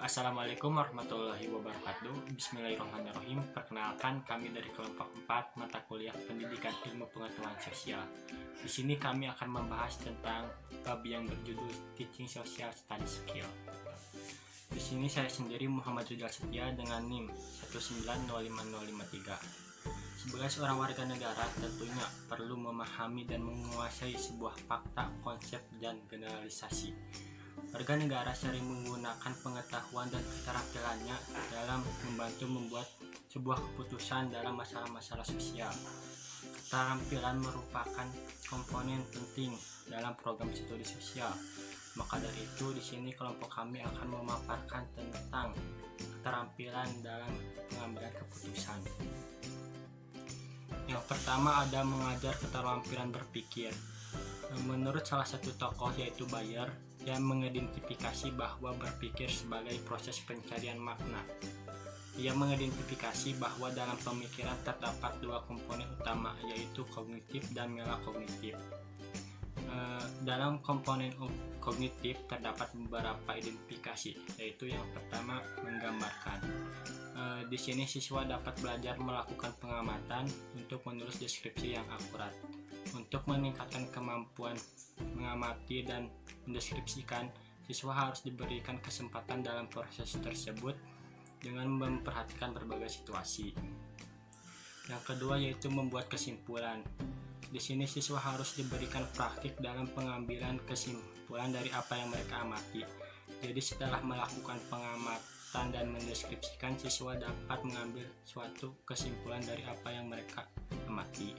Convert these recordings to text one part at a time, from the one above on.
Assalamualaikum warahmatullahi wabarakatuh. Bismillahirrahmanirrahim. Perkenalkan, kami dari kelompok 4 mata kuliah Pendidikan Ilmu Pengetahuan Sosial. Di sini kami akan membahas tentang bab yang berjudul Teaching Social Study Skill. Di sini saya sendiri Muhammad Rizal Setia dengan NIM 1905053. Sebagai seorang warga negara, tentunya perlu memahami dan menguasai sebuah fakta, konsep, dan generalisasi. Warga negara sering menggunakan pengetahuan dan keterampilannya dalam membantu membuat sebuah keputusan dalam masalah-masalah sosial. Keterampilan merupakan komponen penting dalam program studi sosial. Maka dari itu, di sini kelompok kami akan memaparkan tentang keterampilan dalam pengambilan keputusan. Yang pertama ada mengajar keterampilan berpikir. Menurut salah satu tokoh yaitu Bayer, yang mengidentifikasi bahwa berpikir sebagai proses pencarian makna. Ia mengidentifikasi bahwa dalam pemikiran terdapat dua komponen utama, yaitu kognitif dan melakognitif. Dalam komponen kognitif terdapat beberapa identifikasi, yaitu yang pertama menggambarkan. Di sini siswa dapat belajar melakukan pengamatan untuk menulis deskripsi yang akurat. Untuk meningkatkan kemampuan mengamati dan mendeskripsikan, siswa harus diberikan kesempatan dalam proses tersebut dengan memperhatikan berbagai situasi. Yang kedua yaitu membuat kesimpulan. Di sini siswa harus diberikan praktik dalam pengambilan kesimpulan dari apa yang mereka amati. Jadi setelah melakukan pengamatan dan mendeskripsikan, siswa dapat mengambil suatu kesimpulan dari apa yang mereka amati.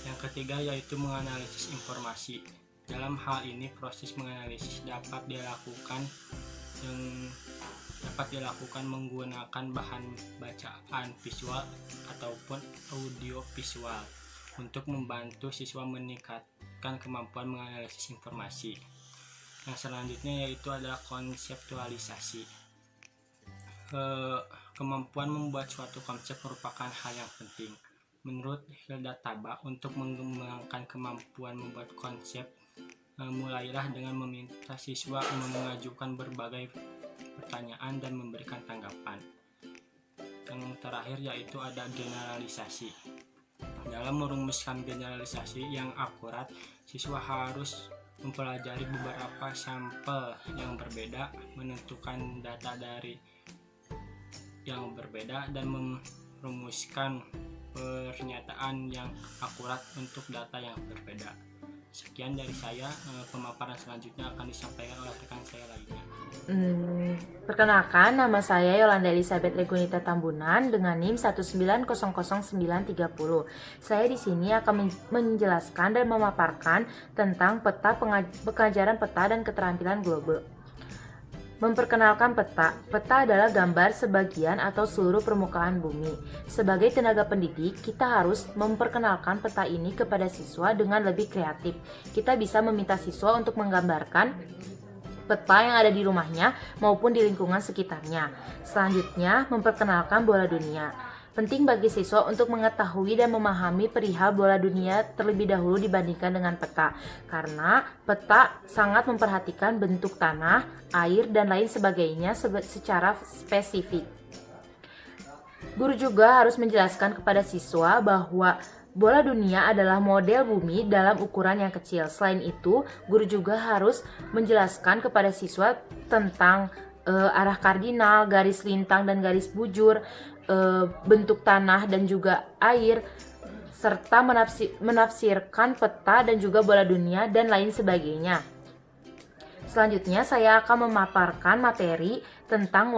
Yang ketiga yaitu menganalisis informasi. Dalam hal ini proses menganalisis dapat dilakukan menggunakan bahan bacaan visual ataupun audio visual untuk membantu siswa meningkatkan kemampuan menganalisis informasi. Yang selanjutnya yaitu adalah konseptualisasi. Kemampuan membuat suatu konsep merupakan hal yang penting. Menurut Hilda Taba, untuk mengembangkan kemampuan membuat konsep, mulailah dengan meminta siswa mengajukan berbagai pertanyaan dan memberikan tanggapan. Yang terakhir yaitu ada generalisasi. Dalam merumuskan generalisasi yang akurat, siswa harus mempelajari beberapa sampel yang berbeda, menentukan data dari yang berbeda, dan merumuskan pernyataan yang akurat untuk data yang berbeda. Sekian dari saya. Pemaparan selanjutnya akan disampaikan oleh rekan saya lainnya. Perkenalkan, nama saya Yolanda Elizabeth Regunita Tambunan dengan NIM 1900930. Saya di sini akan menjelaskan dan memaparkan tentang pengajaran peta dan keterampilan global. Memperkenalkan peta. Peta adalah gambar sebagian atau seluruh permukaan bumi. Sebagai tenaga pendidik, kita harus memperkenalkan peta ini kepada siswa dengan lebih kreatif. Kita bisa meminta siswa untuk menggambarkan peta yang ada di rumahnya maupun di lingkungan sekitarnya. Selanjutnya, memperkenalkan bola dunia. Penting bagi siswa untuk mengetahui dan memahami perihal bola dunia terlebih dahulu dibandingkan dengan peta, karena peta sangat memperhatikan bentuk tanah, air, dan lain sebagainya secara spesifik. Guru juga harus menjelaskan kepada siswa bahwa bola dunia adalah model bumi dalam ukuran yang kecil. Selain itu, guru juga harus menjelaskan kepada siswa tentang arah kardinal, garis lintang dan garis bujur, bentuk tanah dan juga air, serta menafsirkan peta dan juga bola dunia dan lain sebagainya. Selanjutnya saya akan memaparkan materi tentang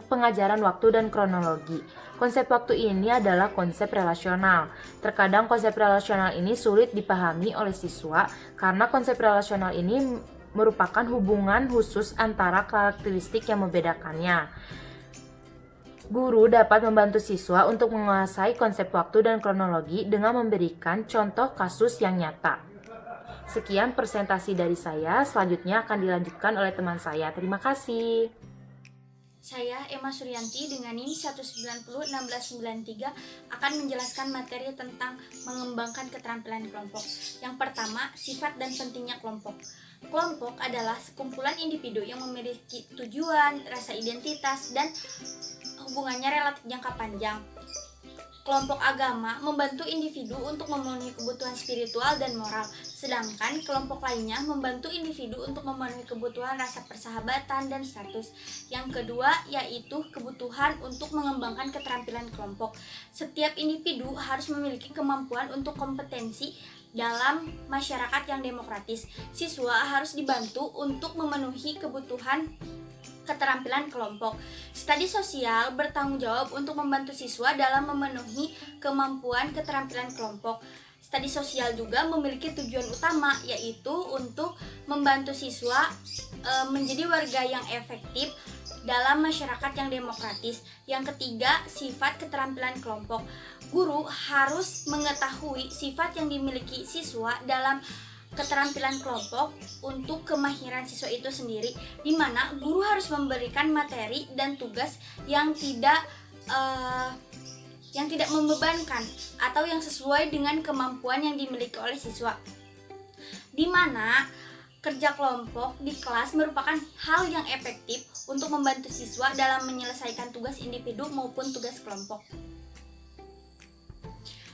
pengajaran waktu dan kronologi. Konsep waktu ini adalah konsep relasional. Terkadang konsep relasional ini sulit dipahami oleh siswa karena konsep relasional ini merupakan hubungan khusus antara karakteristik yang membedakannya. Guru dapat membantu siswa untuk menguasai konsep waktu dan kronologi dengan memberikan contoh kasus yang nyata. Sekian presentasi dari saya, selanjutnya akan dilanjutkan oleh teman saya. Terima kasih. Saya Emma Suryanti dengan NIM 1901693 akan menjelaskan materi tentang mengembangkan keterampilan kelompok. Yang pertama, sifat dan pentingnya kelompok. Kelompok adalah sekumpulan individu yang memiliki tujuan, rasa identitas, dan hubungannya relatif jangka panjang. Kelompok agama membantu individu untuk memenuhi kebutuhan spiritual dan moral, sedangkan kelompok lainnya membantu individu untuk memenuhi kebutuhan rasa persahabatan dan status. Yang kedua yaitu kebutuhan untuk mengembangkan keterampilan kelompok. Setiap individu harus memiliki kemampuan untuk kompetensi dalam masyarakat yang demokratis. Siswa harus dibantu untuk memenuhi kebutuhan keterampilan kelompok. Studi sosial bertanggung jawab untuk membantu siswa dalam memenuhi kemampuan keterampilan kelompok. Studi sosial juga memiliki tujuan utama, yaitu untuk membantu siswa menjadi warga yang efektif dalam masyarakat yang demokratis. Yang ketiga, sifat keterampilan kelompok. Guru harus mengetahui sifat yang dimiliki siswa dalam keterampilan kelompok untuk kemahiran siswa itu sendiri, di mana guru harus memberikan materi dan tugas yang tidak membebankan atau yang sesuai dengan kemampuan yang dimiliki oleh siswa, di mana kerja kelompok di kelas merupakan hal yang efektif untuk membantu siswa dalam menyelesaikan tugas individu maupun tugas kelompok.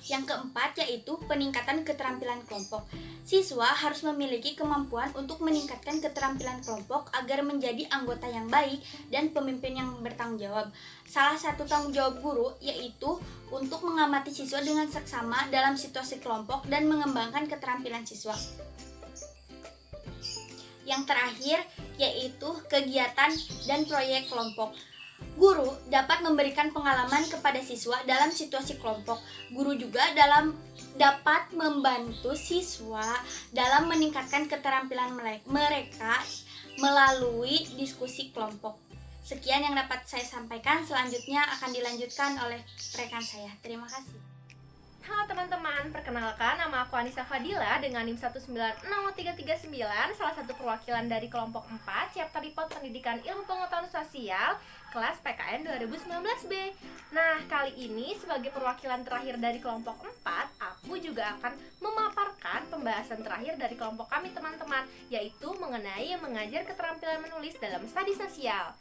Yang keempat yaitu peningkatan keterampilan kelompok. Siswa harus memiliki kemampuan untuk meningkatkan keterampilan kelompok agar menjadi anggota yang baik dan pemimpin yang bertanggung jawab. Salah satu tanggung jawab guru yaitu untuk mengamati siswa dengan seksama dalam situasi kelompok dan mengembangkan keterampilan siswa. Yang terakhir yaitu kegiatan dan proyek kelompok. Guru dapat memberikan pengalaman kepada siswa dalam situasi kelompok. Guru juga dapat membantu siswa dalam meningkatkan keterampilan mereka melalui diskusi kelompok. Sekian yang dapat saya sampaikan, selanjutnya akan dilanjutkan oleh rekan saya. Terima kasih. Halo teman-teman, perkenalkan nama aku Anissa Fadila dengan NIM 1900339, salah satu perwakilan dari kelompok 4 Chapter Report Pendidikan Ilmu Pengetahuan Sosial kelas PKN 2019B. Nah, kali ini sebagai perwakilan terakhir dari kelompok 4, aku juga akan memaparkan pembahasan terakhir dari kelompok kami teman-teman, yaitu mengenai mengajar keterampilan menulis dalam studi sosial.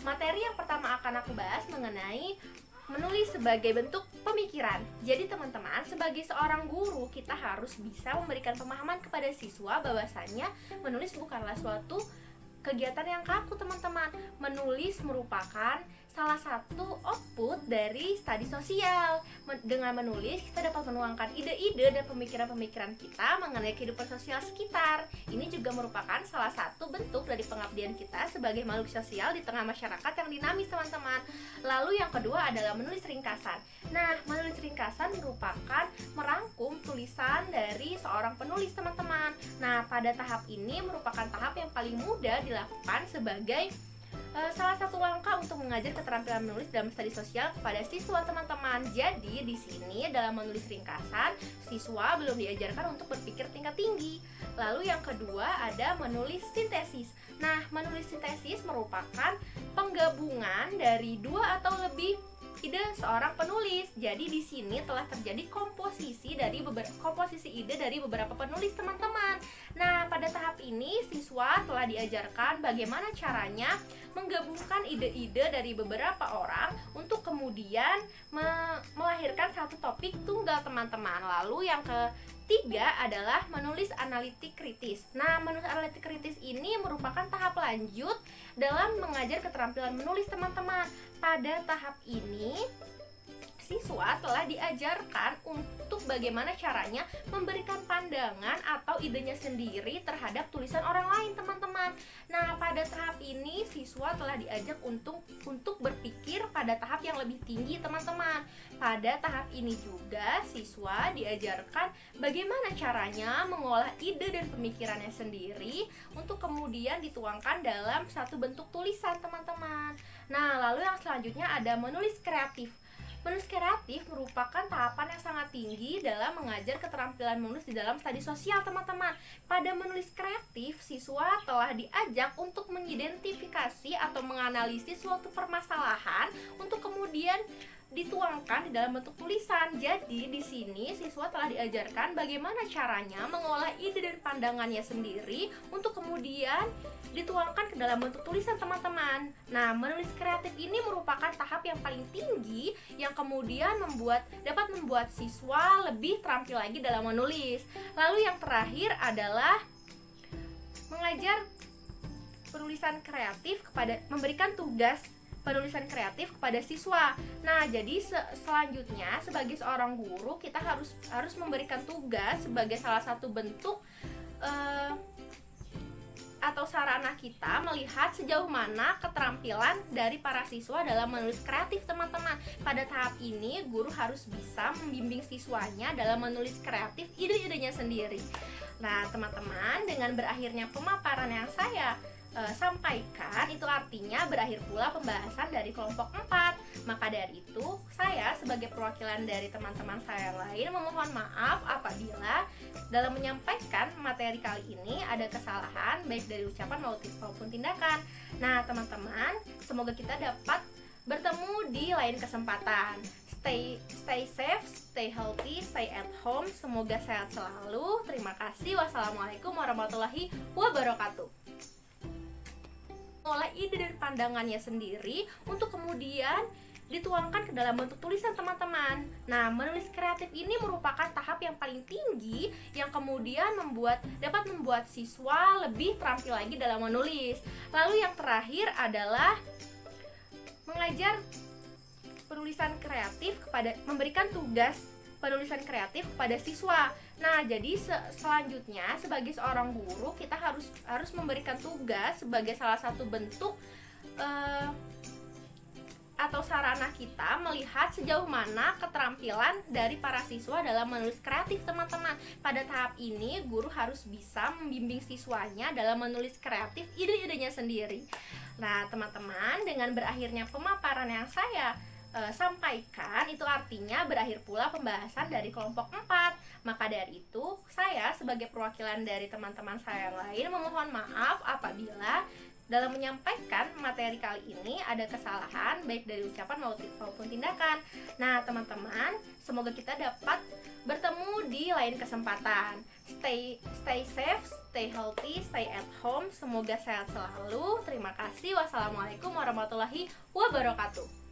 Materi yang pertama akan aku bahas mengenai menulis sebagai bentuk pemikiran. Jadi teman-teman, sebagai seorang guru, kita harus bisa memberikan pemahaman kepada siswa bahwasannya menulis bukanlah suatu kegiatan yang kaku teman-teman. Menulis merupakan salah satu output dari studi sosial. Dengan menulis, kita dapat menuangkan ide-ide dan pemikiran-pemikiran kita mengenai kehidupan sosial sekitar. Ini juga merupakan salah satu bentuk dari pengabdian kita sebagai makhluk sosial di tengah masyarakat yang dinamis teman-teman. Lalu yang kedua adalah menulis ringkasan. Nah, menulis ringkasan merupakan merangkum tulisan dari seorang penulis teman-teman. Nah, pada tahap ini merupakan tahap yang paling mudah dilakukan sebagai salah satu langkah untuk mengajar keterampilan menulis dalam studi sosial kepada siswa teman-teman. Jadi di sini dalam menulis ringkasan, siswa belum diajarkan untuk berpikir tingkat tinggi. Lalu yang kedua ada menulis sintesis. Nah, menulis sintesis merupakan penggabungan dari dua atau lebih ide seorang penulis. Jadi di sini telah terjadi komposisi ide dari beberapa penulis teman-teman. Nah, pada tahap ini siswa telah diajarkan bagaimana caranya menggabungkan ide-ide dari beberapa orang untuk kemudian melahirkan satu topik tunggal teman-teman. Lalu yang ketiga adalah menulis analitik kritis. Nah, menulis analitik kritis ini merupakan tahap lanjut dalam mengajar keterampilan menulis teman-teman. Pada tahap ini, siswa telah diajarkan untuk bagaimana caranya memberikan pandangan atau idenya sendiri terhadap tulisan orang lain teman-teman. Nah, pada tahap ini siswa telah diajak untuk berpikir pada tahap yang lebih tinggi teman-teman. Pada tahap ini juga siswa diajarkan bagaimana caranya mengolah ide dan pemikirannya sendiri untuk kemudian dituangkan dalam satu bentuk tulisan teman-teman. Nah, lalu yang selanjutnya ada menulis kreatif. Menulis kreatif merupakan tahapan yang sangat tinggi dalam mengajar keterampilan menulis di dalam studi sosial, teman-teman. Pada menulis kreatif, siswa telah diajak untuk mengidentifikasi atau menganalisis suatu permasalahan untuk kemudian dituangkan di dalam bentuk tulisan. Jadi di sini siswa telah diajarkan bagaimana caranya mengolah ide dan pandangannya sendiri untuk kemudian dituangkan ke dalam bentuk tulisan, teman-teman. Nah, menulis kreatif ini merupakan tahap yang paling tinggi yang kemudian dapat membuat siswa lebih terampil lagi dalam menulis. Lalu yang terakhir adalah mengajar penulisan kreatif memberikan tugas penulisan kreatif kepada siswa. Nah, jadi selanjutnya sebagai seorang guru kita harus memberikan tugas sebagai salah satu bentuk atau sarana kita melihat sejauh mana keterampilan dari para siswa dalam menulis kreatif, teman-teman. Pada tahap ini guru harus bisa membimbing siswanya dalam menulis kreatif ide-idenya sendiri. Nah, teman-teman, dengan berakhirnya pemaparan yang saya sampaikan, itu artinya berakhir pula pembahasan dari kelompok 4. Maka dari itu, saya sebagai perwakilan dari teman-teman saya yang lain memohon maaf apabila dalam menyampaikan materi kali ini ada kesalahan baik dari ucapan maupun tindakan. Nah, teman-teman, semoga kita dapat bertemu di lain kesempatan. Stay safe, stay healthy, stay at home. Semoga sehat selalu. Terima kasih. Wassalamualaikum warahmatullahi wabarakatuh. Mengolah ide dan pandangannya sendiri untuk kemudian dituangkan ke dalam bentuk tulisan, teman-teman. Nah, menulis kreatif ini merupakan tahap yang paling tinggi yang kemudian dapat membuat siswa lebih terampil lagi dalam menulis. Lalu yang terakhir adalah mengajar penulisan kreatif memberikan tugas penulisan kreatif kepada siswa. Nah, jadi selanjutnya sebagai seorang guru kita harus memberikan tugas sebagai salah satu bentuk atau sarana kita melihat sejauh mana keterampilan dari para siswa dalam menulis kreatif, teman-teman. Pada tahap ini guru harus bisa membimbing siswanya dalam menulis kreatif ide-idenya sendiri. Nah, teman-teman, dengan berakhirnya pemaparan yang saya sampaikan, itu artinya berakhir pula pembahasan dari kelompok 4. Maka dari itu, saya sebagai perwakilan dari teman-teman saya yang lain memohon maaf apabila dalam menyampaikan materi kali ini ada kesalahan baik dari ucapan maupun tindakan. Nah, teman-teman, semoga kita dapat bertemu di lain kesempatan. Stay safe, stay healthy, stay at home. Semoga sehat selalu. Terima kasih. Wassalamualaikum warahmatullahi wabarakatuh.